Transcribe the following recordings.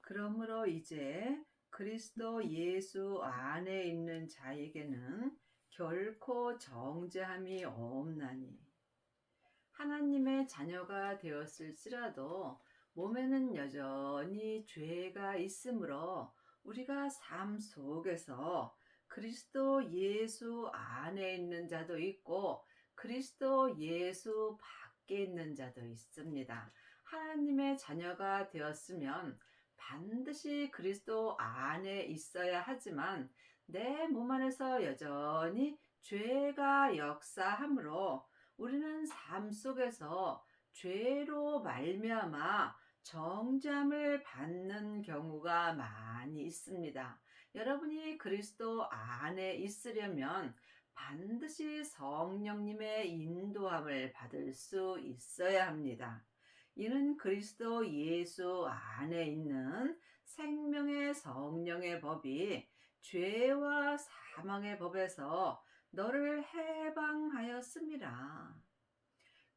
그러므로 이제 그리스도 예수 안에 있는 자에게는 결코 정죄함이 없나니 하나님의 자녀가 되었을지라도 몸에는 여전히 죄가 있으므로 우리가 삶 속에서 그리스도 예수 안에 있는 자도 있고 그리스도 예수 밖에 있는 자도 있습니다. 하나님의 자녀가 되었으면 반드시 그리스도 안에 있어야 하지만 내 몸 안에서 여전히 죄가 역사하므로 우리는 삶 속에서 죄로 말미암아 정죄함을 받는 경우가 많이 있습니다. 여러분이 그리스도 안에 있으려면 반드시 성령님의 인도함을 받을 수 있어야 합니다. 이는 그리스도 예수 안에 있는 생명의 성령의 법이 죄와 사망의 법에서 너를 해방하였음이라.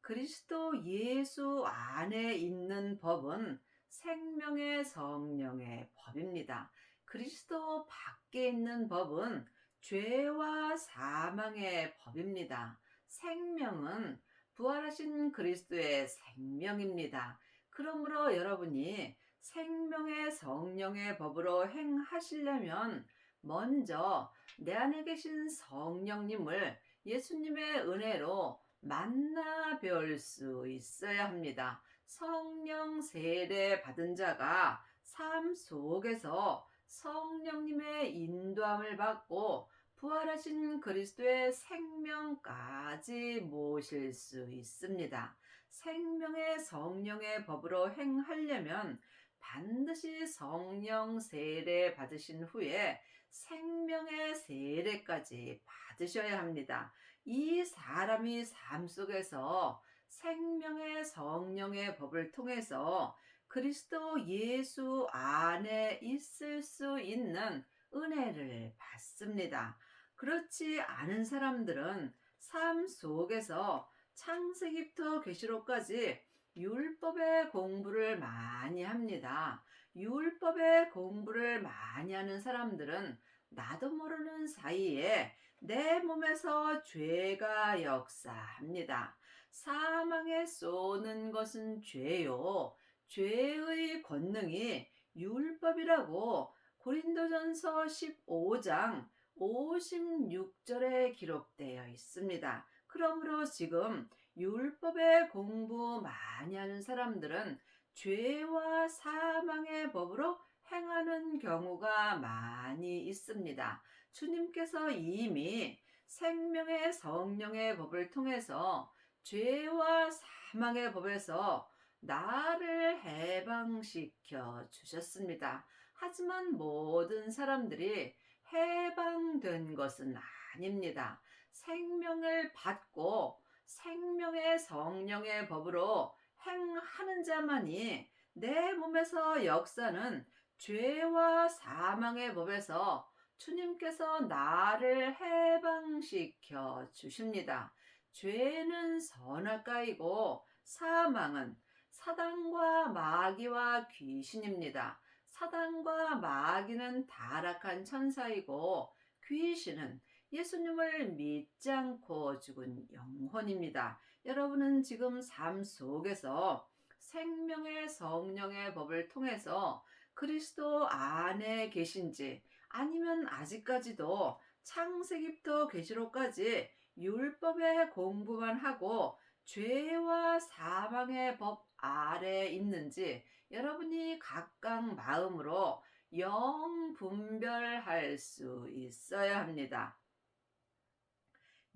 그리스도 예수 안에 있는 법은 생명의 성령의 법입니다. 그리스도 밖에 있는 법은 죄와 사망의 법입니다. 생명은 부활하신 그리스도의 생명입니다. 그러므로 여러분이 생명의 성령의 법으로 행하시려면 먼저 내 안에 계신 성령님을 예수님의 은혜로 만나 뵐 수 있어야 합니다. 성령 세례 받은 자가 삶 속에서 성령님의 인도함을 받고 부활하신 그리스도의 생명까지 모실 수 있습니다. 생명의 성령의 법으로 행하려면 반드시 성령 세례 받으신 후에 생명의 세례까지 받으셔야 합니다. 이 사람이 삶 속에서 생명의 성령의 법을 통해서 그리스도 예수 안에 있을 수 있는 은혜를 받습니다. 그렇지 않은 사람들은 삶 속에서 창세기부터 계시록까지 율법의 공부를 많이 합니다. 율법의 공부를 많이 하는 사람들은 나도 모르는 사이에 내 몸에서 죄가 역사합니다. 사망에 쏘는 것은 죄요. 죄의 권능이 율법이라고 고린도전서 15장 56절에 기록되어 있습니다. 그러므로 지금 율법의 공부 많이 하는 사람들은 죄와 사망의 법으로 행하는 경우가 많이 있습니다. 주님께서 이미 생명의 성령의 법을 통해서 죄와 사망의 법에서 나를 해방시켜 주셨습니다. 하지만 모든 사람들이 해방된 것은 아닙니다. 생명을 받고 생명의 성령의 법으로 행하는 자만이 내 몸에서 역사는 죄와 사망의 법에서 주님께서 나를 해방시켜 주십니다. 죄는 선악과이고 사망은 사단과 마귀와 귀신입니다. 사단과 마귀는 타락한 천사이고 귀신은 예수님을 믿지 않고 죽은 영혼입니다. 여러분은 지금 삶 속에서 생명의 성령의 법을 통해서 그리스도 안에 계신지 아니면 아직까지도 창세기부터 계시록까지 율법의 공부만 하고 죄와 사망의 법 아래 있는지 여러분이 각각 마음으로 영 분별할 수 있어야 합니다.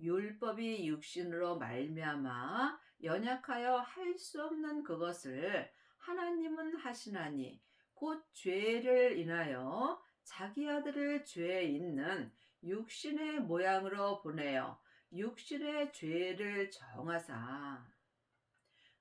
율법이 육신으로 말미암아 연약하여 할 수 없는 그것을 하나님은 하시나니 곧 죄를 인하여 자기 아들을 죄에 있는 육신의 모양으로 보내어 육신의 죄를 정하사.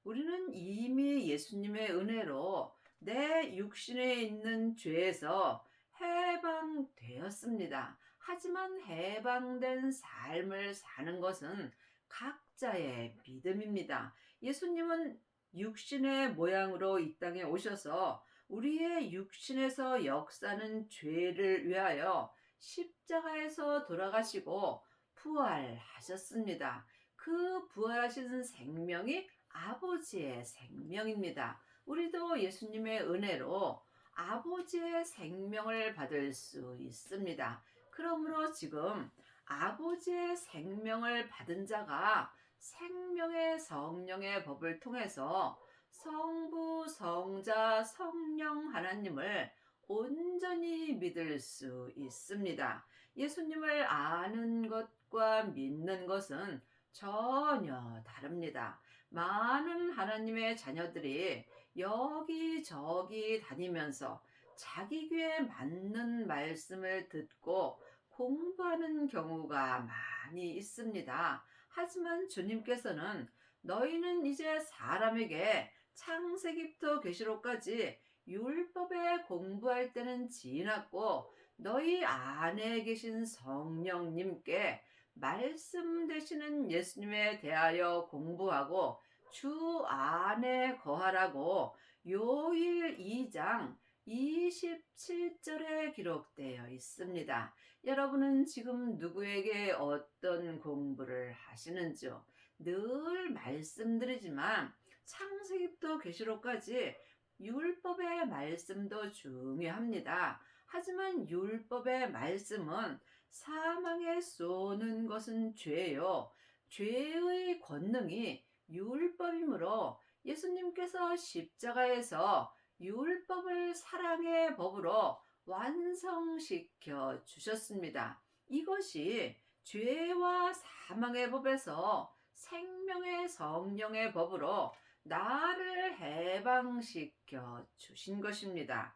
우리는 이미 예수님의 은혜로 내 육신에 있는 죄에서 해방되었습니다. 하지만 해방된 삶을 사는 것은 각자의 믿음입니다. 예수님은 육신의 모양으로 이 땅에 오셔서 우리의 육신에서 역사는 죄를 위하여 십자가에서 돌아가시고 부활하셨습니다. 그 부활하신 생명이 아버지의 생명입니다. 우리도 예수님의 은혜로 아버지의 생명을 받을 수 있습니다. 그러므로 지금 아버지의 생명을 받은 자가 생명의 성령의 법을 통해서 성부, 성자, 성령 하나님을 온전히 믿을 수 있습니다. 예수님을 아는 것과 믿는 것은 전혀 다릅니다. 많은 하나님의 자녀들이 여기저기 다니면서 자기 귀에 맞는 말씀을 듣고 공부하는 경우가 많이 있습니다. 하지만 주님께서는 너희는 이제 사람에게 창세기부터 계시록까지 율법에 공부할 때는 지났고 너희 안에 계신 성령님께 말씀 되시는 예수님에 대하여 공부하고 주 안에 거하라고 요일 2장 27절에 기록되어 있습니다. 여러분은 지금 누구에게 어떤 공부를 하시는지요? 늘 말씀드리지만 창세기부터 계시록까지 율법의 말씀도 중요합니다. 하지만 율법의 말씀은 사망에 쏘는 것은 죄요. 죄의 권능이 율법이므로 예수님께서 십자가에서 율법을 사랑의 법으로 완성시켜 주셨습니다. 이것이 죄와 사망의 법에서 생명의 성령의 법으로 나를 해방시켜 주신 것입니다.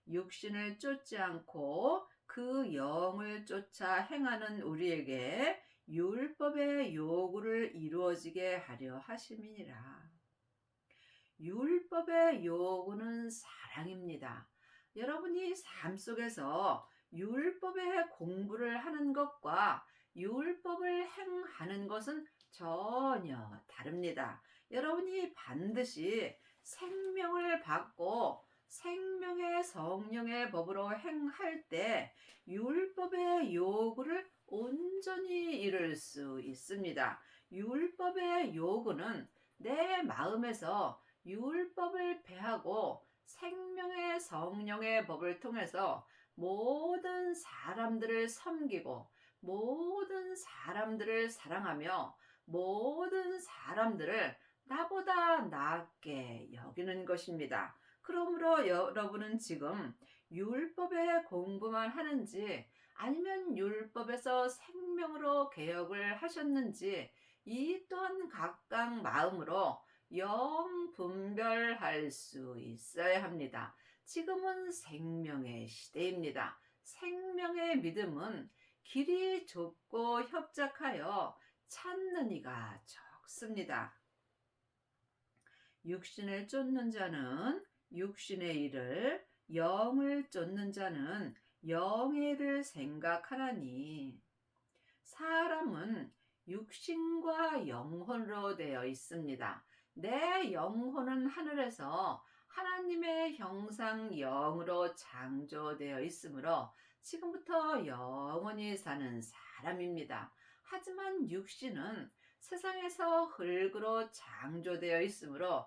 육신을 쫓지 않고 그 영을 쫓아 행하는 우리에게 율법의 요구를 이루어지게 하려 하심이니라. 율법의 요구는 사랑입니다. 여러분이 삶 속에서 율법의 공부를 하는 것과 율법을 행하는 것은 전혀 다릅니다. 여러분이 반드시 생명을 받고 생명의 성령의 법으로 행할 때 율법의 요구를 온전히 이룰 수 있습니다. 율법의 요구는 내 마음에서 율법을 배하고 생명의 성령의 법을 통해서 모든 사람들을 섬기고 모든 사람들을 사랑하며 모든 사람들을 나보다 낫게 여기는 것입니다. 그러므로 여러분은 지금 율법의 공부만 하는지 아니면 율법에서 생명으로 개혁을 하셨는지 이 또한 각각 마음으로 영 분별할 수 있어야 합니다. 지금은 생명의 시대입니다. 생명의 믿음은 길이 좁고 협착하여 찾는 이가 적습니다. 육신을 쫓는 자는 육신의 일을, 영을 쫓는 자는 영의 일을 생각하나니 사람은 육신과 영혼으로 되어 있습니다. 내 영혼은 하늘에서 하나님의 형상 영으로 창조되어 있으므로 지금부터 영원히 사는 사람입니다. 하지만 육신은 세상에서 흙으로 창조되어 있으므로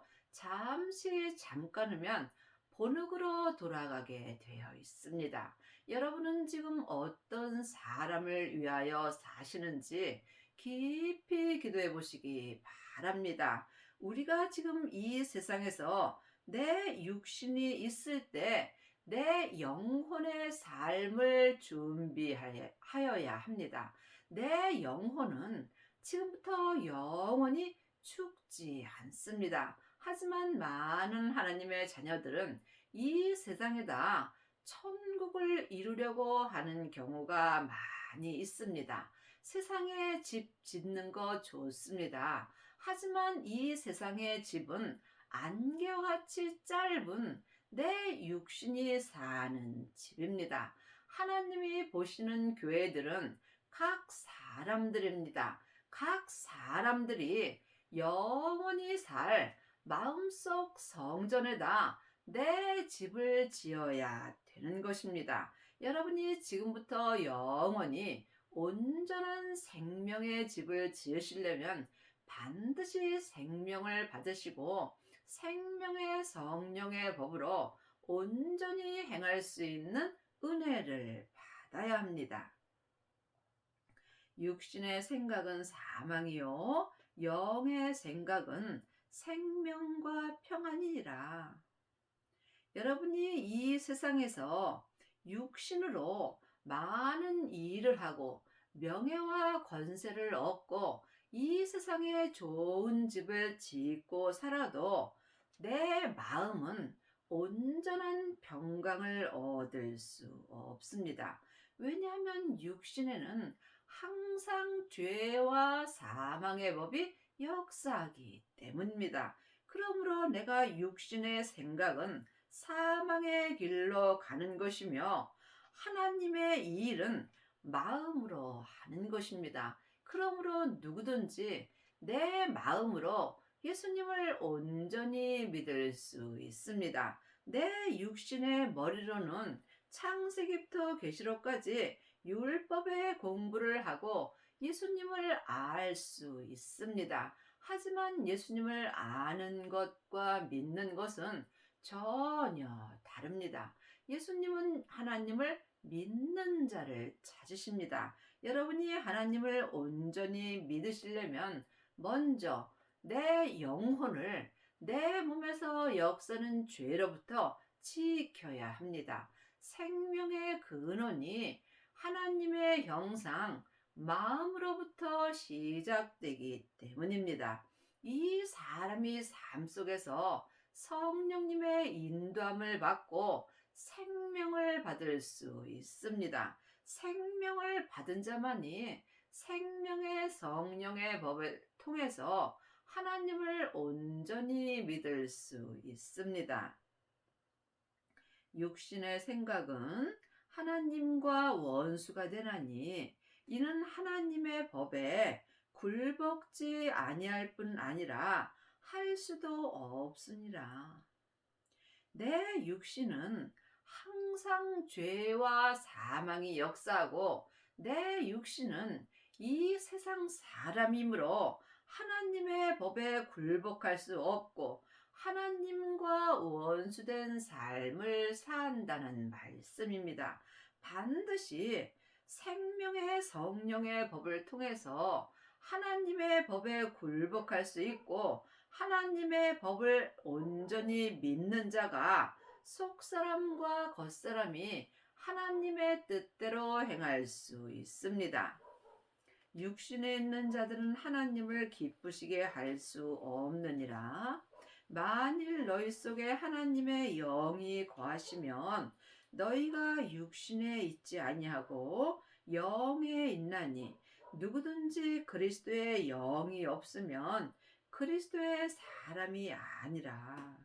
잠깐 후면 본흙으로 돌아가게 되어 있습니다. 여러분은 지금 어떤 사람을 위하여 사시는지 깊이 기도해 보시기 바랍니다. 우리가 지금 이 세상에서 내 육신이 있을 때 내 영혼의 삶을 준비하여야 합니다. 내 영혼은 지금부터 영원히 죽지 않습니다. 하지만 많은 하나님의 자녀들은 이 세상에다 천국을 이루려고 하는 경우가 많이 있습니다. 세상에 집 짓는 거 좋습니다. 하지만 이 세상의 집은 안개와 같이 짧은 내 육신이 사는 집입니다. 하나님이 보시는 교회들은 각 사람들입니다. 각 사람들이 영원히 살 마음속 성전에다 내 집을 지어야 되는 것입니다. 여러분이 지금부터 영원히 온전한 생명의 집을 지으시려면 반드시 생명을 받으시고 생명의 성령의 법으로 온전히 행할 수 있는 은혜를 받아야 합니다. 육신의 생각은 사망이요 영의 생각은 생명과 평안이니라. 여러분이 이 세상에서 육신으로 많은 일을 하고 명예와 권세를 얻고 이 세상에 좋은 집을 짓고 살아도 내 마음은 온전한 평강을 얻을 수 없습니다. 왜냐하면 육신에는 항상 죄와 사망의 법이 역사하기 때문입니다. 그러므로 내가 육신의 생각은 사망의 길로 가는 것이며 하나님의 이 일은 마음으로 하는 것입니다. 그러므로 누구든지 내 마음으로 예수님을 온전히 믿을 수 있습니다. 내 육신의 머리로는 창세기부터 계시록까지 율법의 공부를 하고 예수님을 알 수 있습니다. 하지만 예수님을 아는 것과 믿는 것은 전혀 다릅니다. 예수님은 하나님을 믿는 자를 찾으십니다. 여러분이 하나님을 온전히 믿으시려면 먼저 내 영혼을 내 몸에서 역사는 죄로부터 지켜야 합니다. 생명의 근원이 하나님의 형상, 마음으로부터 시작되기 때문입니다. 이 사람이 삶 속에서 성령님의 인도함을 받고 생명을 받을 수 있습니다. 생명을 받은 자만이 생명의 성령의 법을 통해서 하나님을 온전히 믿을 수 있습니다. 육신의 생각은 하나님과 원수가 되나니 이는 하나님의 법에 굴복지 아니할 뿐 아니라 할 수도 없으니라. 내 육신은 항상 죄와 사망이 역사하고 내 육신은 이 세상 사람이므로 하나님의 법에 굴복할 수 없고 하나님과 원수된 삶을 산다는 말씀입니다. 반드시 생명의 성령의 법을 통해서 하나님의 법에 굴복할 수 있고 하나님의 법을 온전히 믿는 자가 속사람과 겉사람이 하나님의 뜻대로 행할 수 있습니다. 육신에 있는 자들은 하나님을 기쁘시게 할 수 없느니라. 만일 너희 속에 하나님의 영이 거하시면 너희가 육신에 있지 아니하고 영에 있나니 누구든지 그리스도의 영이 없으면 그리스도의 사람이 아니라.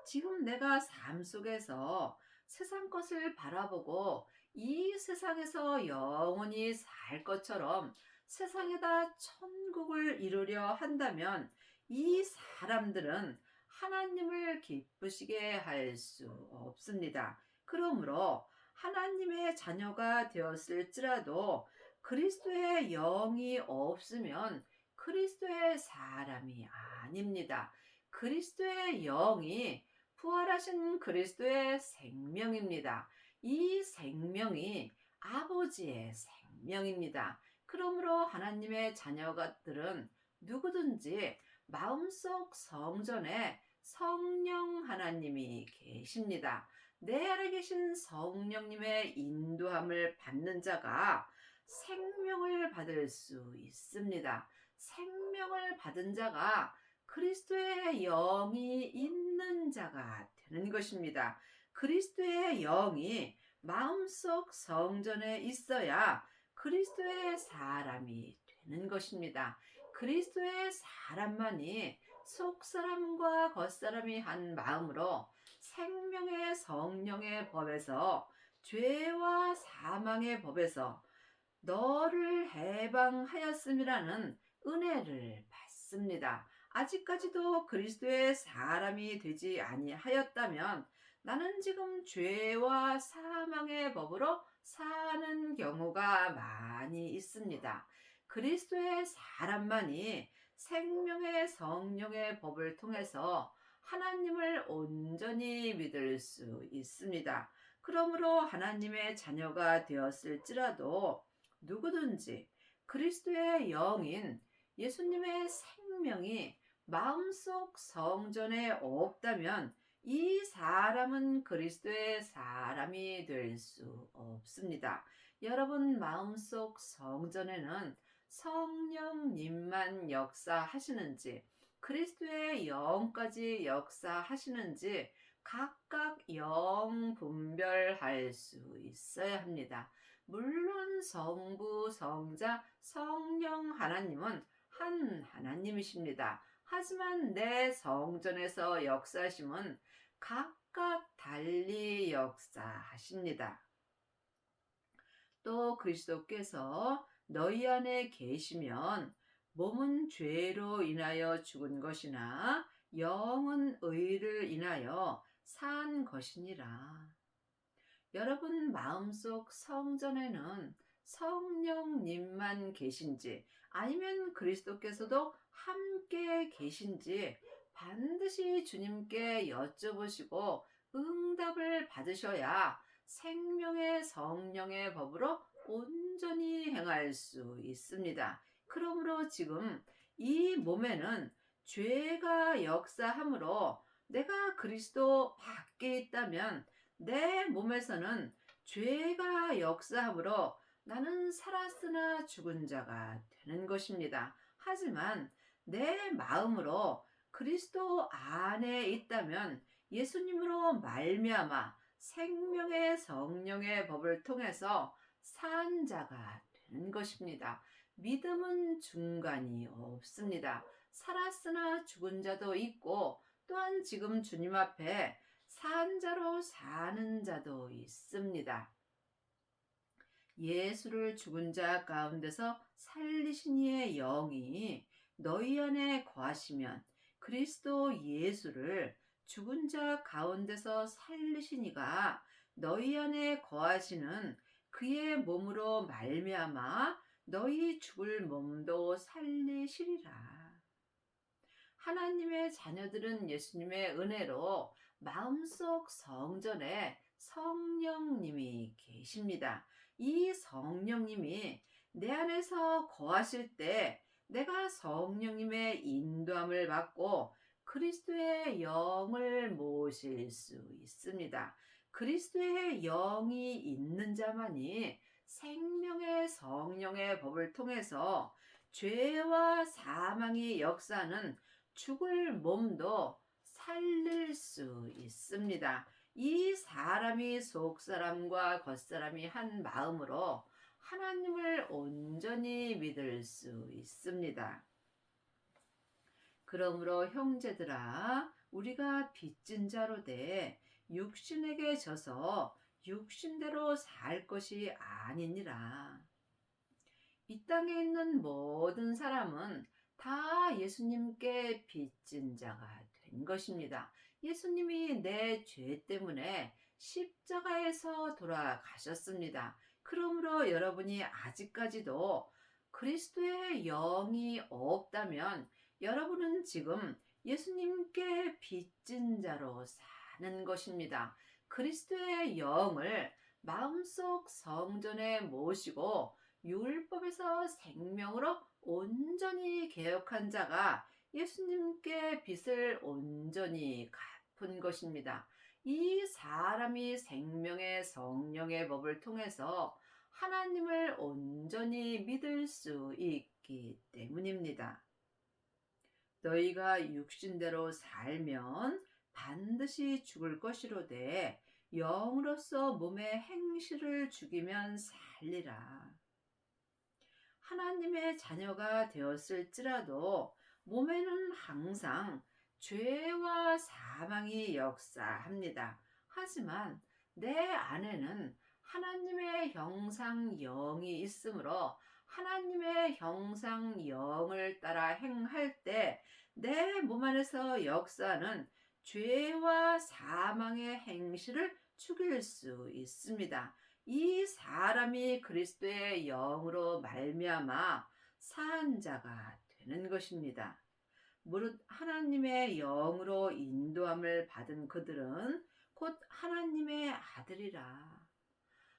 지금 내가 삶 속에서 세상 것을 바라보고 이 세상에서 영원히 살 것처럼 세상에다 천국을 이루려 한다면 이 사람들은 하나님을 기쁘시게 할 수 없습니다. 그러므로 하나님의 자녀가 되었을지라도 그리스도의 영이 없으면 그리스도의 사람이 아닙니다. 그리스도의 영이 부활하신 그리스도의 생명입니다. 이 생명이 아버지의 생명입니다. 그러므로 하나님의 자녀들은 누구든지 마음속 성전에 성령 하나님이 계십니다. 내 안에 계신 성령님의 인도함을 받는 자가 생명을 받을 수 있습니다. 생명을 받은 자가 그리스도의 영이 있는 자가 되는 것입니다. 그리스도의 영이 마음속 성전에 있어야 그리스도의 사람이 되는 것입니다. 그리스도의 사람만이 속사람과 겉사람이 한 마음으로 생명의 성령의 법에서 죄와 사망의 법에서 너를 해방하였음이라는 은혜를 받습니다. 아직까지도 그리스도의 사람이 되지 아니하였다면 나는 지금 죄와 사망의 법으로 사는 경우가 많이 있습니다. 그리스도의 사람만이 생명의 성령의 법을 통해서 하나님을 온전히 믿을 수 있습니다. 그러므로 하나님의 자녀가 되었을지라도 누구든지 그리스도의 영인 예수님의 생명이 마음속 성전에 없다면 이 사람은 그리스도의 사람이 될 수 없습니다. 여러분 마음속 성전에는 성령님만 역사하시는지 그리스도의 영까지 역사하시는지 각각 영 분별할 수 있어야 합니다. 물론 성부, 성자, 성령 하나님은 한 하나님이십니다. 하지만 내 성전에서 역사하심은 각각 달리 역사하십니다. 또 그리스도께서 너희 안에 계시면 몸은 죄로 인하여 죽은 것이나 영은 의를 인하여 산 것이니라. 여러분 마음속 성전에는 성령님만 계신지 아니면 그리스도께서도 함께 계신지 반드시 주님께 여쭤보시고 응답을 받으셔야 생명의 성령의 법으로 온전히 행할 수 있습니다. 그러므로 지금 이 몸에는 죄가 역사하므로 내가 그리스도 밖에 있다면 내 몸에서는 죄가 역사하므로 나는 살았으나 죽은 자가 되는 것입니다. 하지만 내 마음으로 그리스도 안에 있다면 예수님으로 말미암아 생명의 성령의 법을 통해서 산 자가 되는 것입니다. 믿음은 중간이 없습니다. 살았으나 죽은 자도 있고 또한 지금 주님 앞에 산 자로 사는 자도 있습니다. 예수를 죽은 자 가운데서 살리신 이의 영이 너희 안에 거하시면 그리스도 예수를 죽은 자 가운데서 살리신 이가 너희 안에 거하시는 그의 몸으로 말미암아 너희 죽을 몸도 살리시리라. 하나님의 자녀들은 예수님의 은혜로 마음속 성전에 성령님이 계십니다. 이 성령님이 내 안에서 거하실 때 내가 성령님의 인도함을 받고 그리스도의 영을 모실 수 있습니다. 그리스도의 영이 있는 자만이 생명의 성령의 법을 통해서 죄와 사망이 역사하는 죽을 몸도 살릴 수 있습니다. 이 사람이 속사람과 겉사람이 한 마음으로 하나님을 온전히 믿을 수 있습니다. 그러므로 형제들아 우리가 빚진 자로 돼 육신에게 져서 육신대로 살 것이 아니니라. 이 땅에 있는 모든 사람은 다 예수님께 빚진 자가 된 것입니다. 예수님이 내 죄 때문에 십자가에서 돌아가셨습니다. 그러므로 여러분이 아직까지도 그리스도의 영이 없다면 여러분은 지금 예수님께 빚진 자로 사는 것입니다. 그리스도의 영을 마음속 성전에 모시고 율법에서 생명으로 온전히 개혁한 자가 예수님께 빚을 온전히 갚은 것입니다. 이 사람이 생명의 성령의 법을 통해서 하나님을 온전히 믿을 수 있기 때문입니다. 너희가 육신대로 살면 반드시 죽을 것이로되 영으로서 몸의 행실을 죽이면 살리라. 하나님의 자녀가 되었을지라도 몸에는 항상 죄와 사망이 역사합니다. 하지만 내 안에는 하나님의 형상 영이 있으므로 하나님의 형상 영을 따라 행할 때 내 몸 안에서 역사하는 죄와 사망의 행실을 죽일 수 있습니다. 이 사람이 그리스도의 영으로 말미암아 산 자가 되는 것입니다. 무릇 하나님의 영으로 인도함을 받은 그들은 곧 하나님의 아들이라.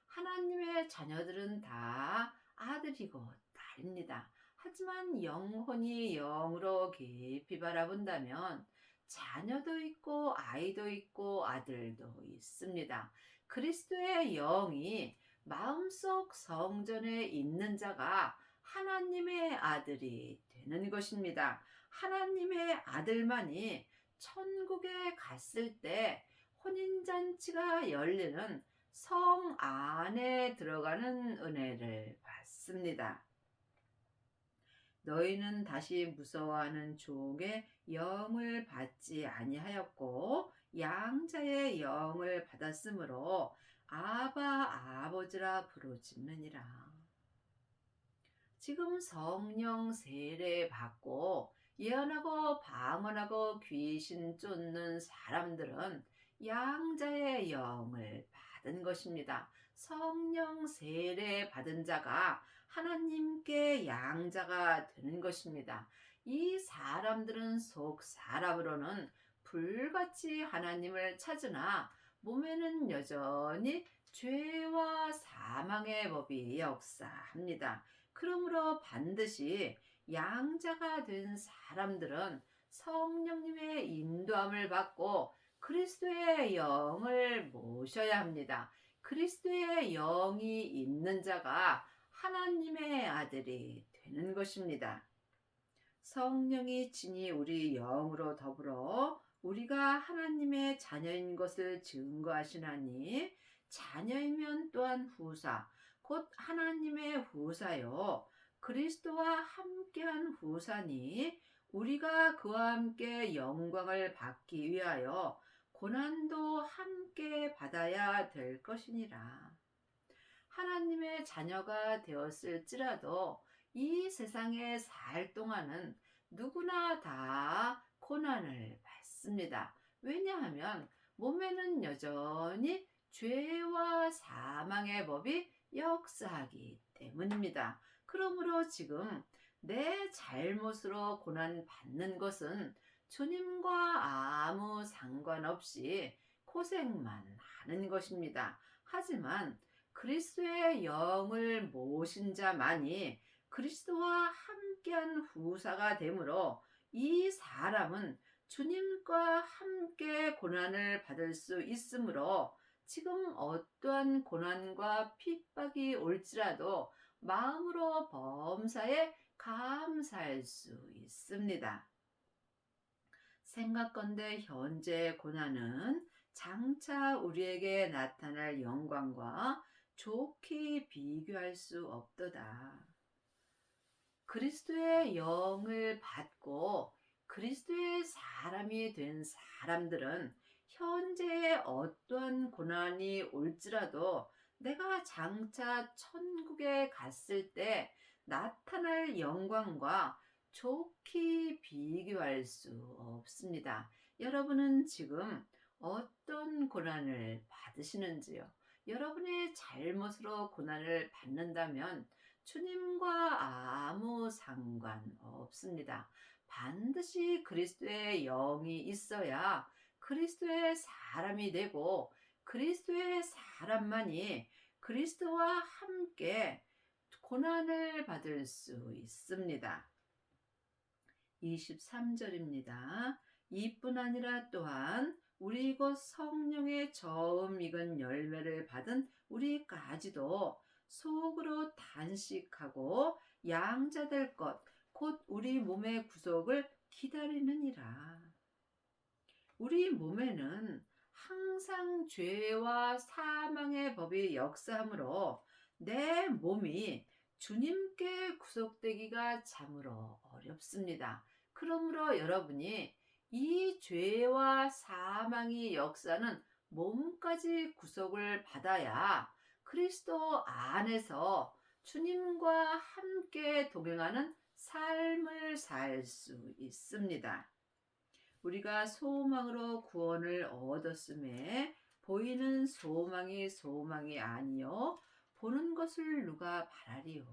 하나님의 자녀들은 다 아들이고 딸입니다. 하지만 영혼이 영으로 깊이 바라본다면 자녀도 있고 아이도 있고 아들도 있습니다. 그리스도의 영이 마음속 성전에 있는 자가 하나님의 아들이 되는 것입니다. 하나님의 아들만이 천국에 갔을 때 혼인잔치가 열리는 성 안에 들어가는 은혜를 받습니다. 너희는 다시 무서워하는 종의 영을 받지 아니하였고 양자의 영을 받았으므로 아바 아버지라 부르짖느니라. 지금 성령 세례 받고 예언하고 방언하고 귀신 쫓는 사람들은 양자의 영을 받은 것입니다. 성령 세례 받은 자가 하나님께 양자가 되는 것입니다. 이 사람들은 속 사람으로는 불같이 하나님을 찾으나 몸에는 여전히 죄와 사망의 법이 역사합니다. 그러므로 반드시 양자가 된 사람들은 성령님의 인도함을 받고 그리스도의 영을 모셔야 합니다. 그리스도의 영이 있는 자가 하나님의 아들이 되는 것입니다. 성령이 친히 우리 영으로 더불어 우리가 하나님의 자녀인 것을 증거하시나니 자녀이면 또한 후사 곧 하나님의 후사요 그리스도와 함께한 후사니 우리가 그와 함께 영광을 받기 위하여 고난도 함께 받아야 될 것이니라. 하나님의 자녀가 되었을지라도 이 세상에 살 동안은 누구나 다 고난을 받습니다. 왜냐하면 몸에는 여전히 죄와 사망의 법이 역사하기 때문입니다. 그러므로 지금 내 잘못으로 고난 받는 것은 주님과 아무 상관없이 고생만 하는 것입니다. 하지만 그리스도의 영을 모신 자만이 그리스도와 함께한 후사가 되므로 이 사람은 주님과 함께 고난을 받을 수 있으므로 지금 어떠한 고난과 핍박이 올지라도 마음으로 범사에 감사할 수 있습니다. 생각건대 현재의 고난은 장차 우리에게 나타날 영광과 좋게 비교할 수 없도다. 그리스도의 영을 받고 그리스도의 사람이 된 사람들은 현재의 어떠한 고난이 올지라도 내가 장차 천국에 갔을 때 나타날 영광과 좋게 비교할 수 없습니다. 여러분은 지금 어떤 고난을 받으시는지요? 여러분의 잘못으로 고난을 받는다면 주님과 아무 상관없습니다. 반드시 그리스도의 영이 있어야 그리스도의 사람이 되고 그리스도의 사람만이 그리스도와 함께 고난을 받을 수 있습니다. 23절입니다. 이뿐 아니라 또한 우리 곧 성령의 저음 익은 열매를 받은 우리까지도 속으로 단식하고 양자될 것 곧 우리 몸의 구속을 기다리느니라. 우리 몸에는 항상 죄와 사망의 법이 역사하므로 내 몸이 주님께 구속되기가 참으로 어렵습니다. 그러므로 여러분이 이 죄와 사망이 역사는 몸까지 구속을 받아야 그리스도 안에서 주님과 함께 동행하는 삶을 살 수 있습니다. 우리가 소망으로 구원을 얻었음에 보이는 소망이 소망이 아니요 보는 것을 누가 바라리요.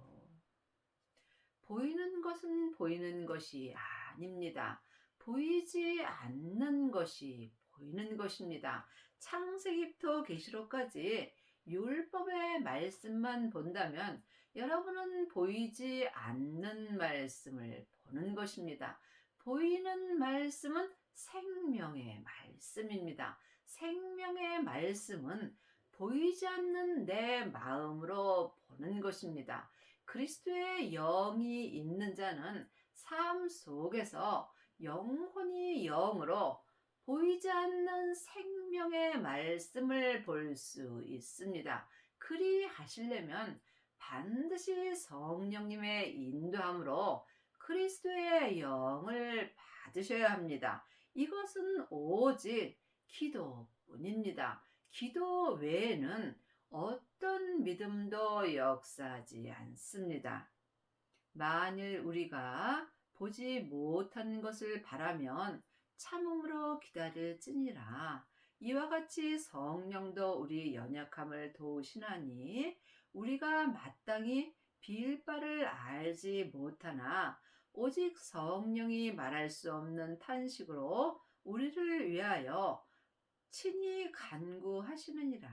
보이는 것은 보이는 것이 아닙니다. 보이지 않는 것이 보이는 것입니다. 창세기부터 계시록까지 율법의 말씀만 본다면 여러분은 보이지 않는 말씀을 보는 것입니다. 보이는 말씀은 생명의 말씀입니다. 생명의 말씀은 보이지 않는 내 마음으로 보는 것입니다. 그리스도의 영이 있는 자는 삶 속에서 영혼이 영으로 보이지 않는 생명의 말씀을 볼 수 있습니다. 그리하시려면 반드시 성령님의 인도함으로 그리스도의 영을 받으셔야 합니다. 이것은 오직 기도뿐입니다. 기도 외에는 어떤 믿음도 역사하지 않습니다. 만일 우리가 보지 못하는 것을 바라면 참음으로 기다릴지니라. 이와 같이 성령도 우리 연약함을 도우시나니 우리가 마땅히 빌 바를 알지 못하나 오직 성령이 말할 수 없는 탄식으로 우리를 위하여 친히 간구하시느니라.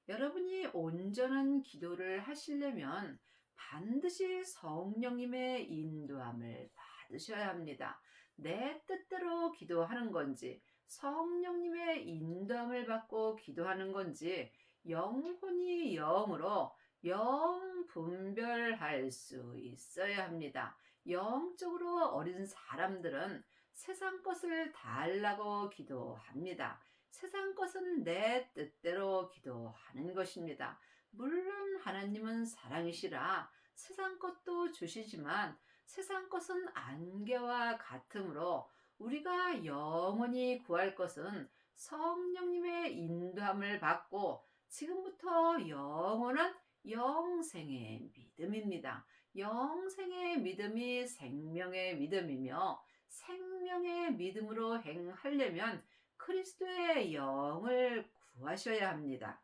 여러분이 온전한 기도를 하시려면 반드시 성령님의 인도함을 받으셔야 합니다. 내 뜻대로 기도하는 건지, 성령님의 인도함을 받고 기도하는 건지, 영혼이 영으로 영 분별할 수 있어야 합니다. 영적으로 어린 사람들은 세상 것을 달라고 기도합니다. 세상 것은 내 뜻대로 기도하는 것입니다. 물론 하나님은 사랑이시라 세상 것도 주시지만 세상 것은 안개와 같으므로 우리가 영원히 구할 것은 성령님의 인도함을 받고 지금부터 영원한 영생의 믿음입니다. 영생의 믿음이 생명의 믿음이며 생명의 믿음으로 행하려면 그리스도의 영을 구하셔야 합니다.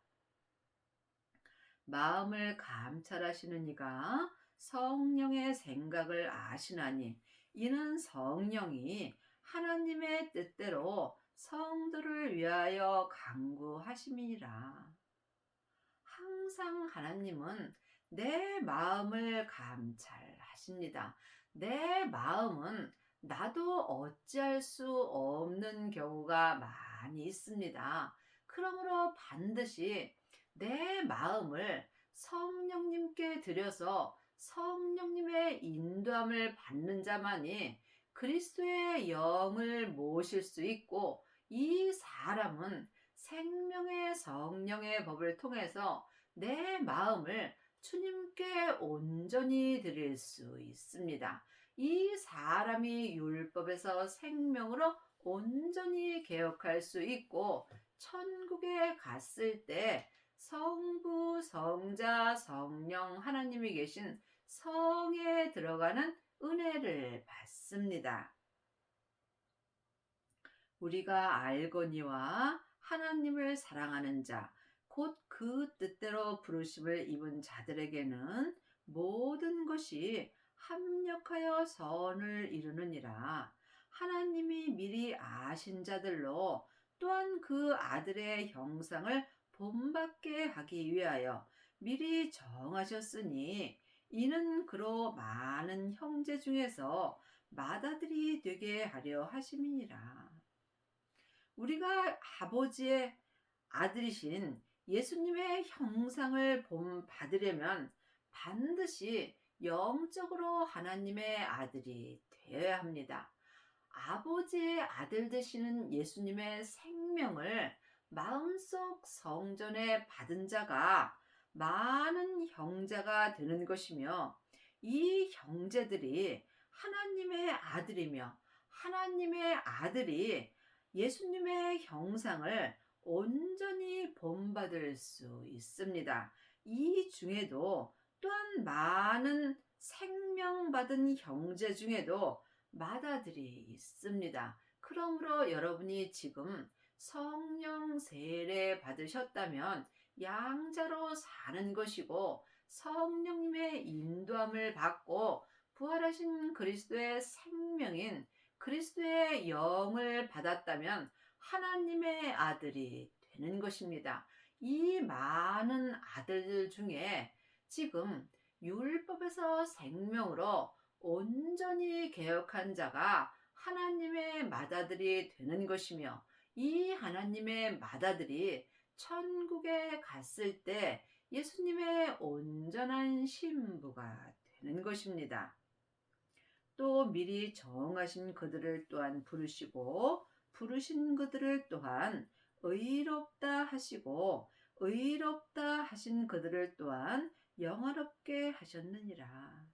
마음을 감찰하시는 이가 성령의 생각을 아시나니 이는 성령이 하나님의 뜻대로 성도를 위하여 간구하심이니라. 항상 하나님은 내 마음을 감찰하십니다. 내 마음은 나도 어찌할 수 없는 경우가 많이 있습니다. 그러므로 반드시 내 마음을 성령님께 드려서 성령님의 인도함을 받는 자만이 그리스도의 영을 모실 수 있고 이 사람은 생명의 성령의 법을 통해서 내 마음을 주님께 온전히 드릴 수 있습니다. 이 사람이 율법에서 생명으로 온전히 개혁할 수 있고 천국에 갔을 때 성부, 성자, 성령 하나님이 계신 성에 들어가는 은혜를 받습니다. 우리가 알거니와 하나님을 사랑하는 자, 곧 그 뜻대로 부르심을 입은 자들에게는 모든 것이 합력하여 선을 이루느니라. 하나님이 미리 아신 자들로 또한 그 아들의 형상을 본받게 하기 위하여 미리 정하셨으니 이는 그로 많은 형제 중에서 맏아들이 되게 하려 하심이니라. 우리가 아버지의 아들이신 예수님의 형상을 본받으려면 반드시 영적으로 하나님의 아들이 되어야 합니다. 아버지의 아들 되시는 예수님의 생명을 마음속 성전에 받은 자가 많은 형제가 되는 것이며 이 형제들이 하나님의 아들이며 하나님의 아들이 예수님의 형상을 온전히 본받을 수 있습니다. 이 중에도 또한 많은 생명받은 형제 중에도 맏아들이 있습니다. 그러므로 여러분이 지금 성령 세례 받으셨다면 양자로 사는 것이고 성령님의 인도함을 받고 부활하신 그리스도의 생명인 그리스도의 영을 받았다면 하나님의 아들이 되는 것입니다. 이 많은 아들들 중에 지금 율법에서 생명으로 온전히 개혁한 자가 하나님의 맏아들이 되는 것이며 이 하나님의 맏아들이 천국에 갔을 때 예수님의 온전한 신부가 되는 것입니다. 또 미리 정하신 그들을 또한 부르시고 부르신 그들을 또한 의롭다 하시고 의롭다 하신 그들을 또한 영화롭게 하셨느니라.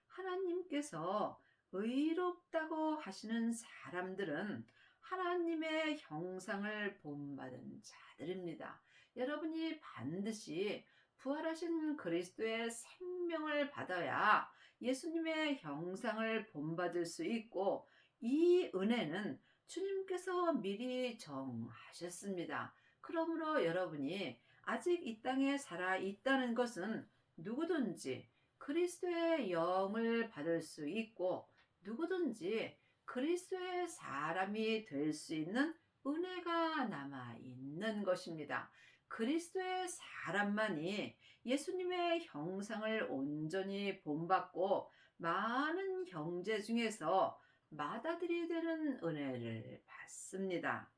하나님께서 의롭다고 하시는 사람들은 하나님의 형상을 본받은 자들입니다. 여러분이 반드시 부활하신 그리스도의 생명을 받아야 예수님의 형상을 본받을 수 있고 이 은혜는 주님께서 미리 정하셨습니다. 그러므로 여러분이 아직 이 땅에 살아 있다는 것은 누구든지 그리스도의 영을 받을 수 있고 누구든지 그리스도의 사람이 될 수 있는 은혜가 남아 있는 것입니다. 그리스도의 사람만이 예수님의 형상을 온전히 본받고 많은 형제 중에서 맏아들이 되는 은혜를 받습니다.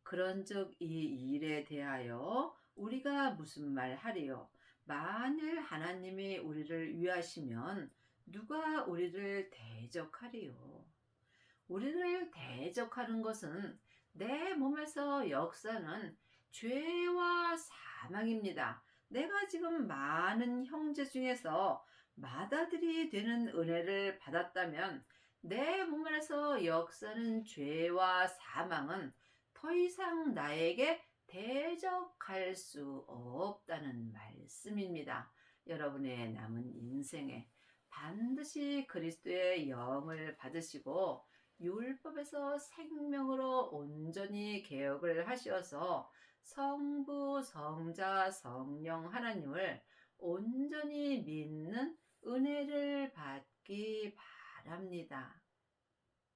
그런즉 이 일에 대하여 우리가 무슨 말 하리요? 만일 하나님이 우리를 위하시면 누가 우리를 대적하리요? 우리를 대적하는 것은 내 몸에서 역사는 죄와 사망입니다. 내가 지금 많은 형제 중에서 맏아들이 되는 은혜를 받았다면 내 몸에서 역사는 죄와 사망은 더 이상 나에게 대적할 수 없다는 말씀입니다. 여러분의 남은 인생에 반드시 그리스도의 영을 받으시고 율법에서 생명으로 온전히 개혁을 하셔서 성부, 성자, 성령 하나님을 온전히 믿는 은혜를 받기 바랍니다.